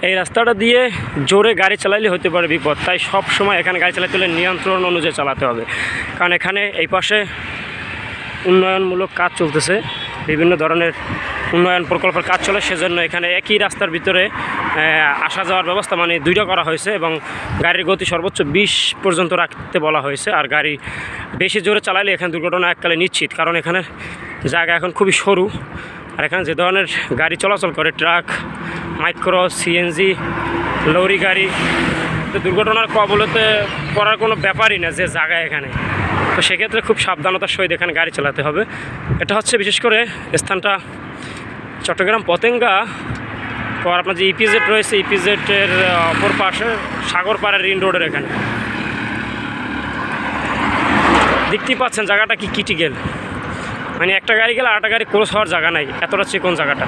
এই রাস্তাটা দিয়ে জোরে গাড়ি চালাইলে হতে পারে বিপদ, তাই সব সময় এখানে গাড়ি চালাতে হলে নিয়ন্ত্রণ অনুযায়ী চালাতে হবে। কারণ এখানে এই পাশে উন্নয়নমূলক কাজ চলতেছে, বিভিন্ন ধরনের উন্নয়ন প্রকল্পের কাজ চলে, সেজন্য এখানে একই রাস্তার ভিতরে আসা যাওয়ার ব্যবস্থা মানে দুইটা করা হয়েছে এবং গাড়ির গতি সর্বোচ্চ 20 পর্যন্ত রাখতে বলা হয়েছে। আর গাড়ি বেশি জোরে চালাইলে এখানে দুর্ঘটনা এককালে নিশ্চিত, কারণ এখানে জায়গা এখন খুবই সরু। আর এখানে যে ধরনের গাড়ি চলাচল করে, ট্রাক, মাইক্রো, সিএনজি, লরি গাড়ি, তো দুর্ঘটনার কবলতে পড়ার কোনো ব্যাপারই না যে জায়গা এখানে। তো সেক্ষেত্রে খুব সাবধানতার সহিত এখানে গাড়ি চালাতে হবে। এটা হচ্ছে বিশেষ করে স্থানটা চট্টগ্রাম পতেঙ্গা পর আপনার যে ইপিজেড রয়েছে, ইপিজেডের অপর পাশে সাগরপাড়া রিং রোডের এখানে দেখতেই পাচ্ছেন জায়গাটা কি ক্রিটিক্যাল, মানে একটা গাড়ি গেলে আরেকটা গাড়ি ক্রস হওয়ার জায়গা নাই, এতটা চিকন জায়গাটা।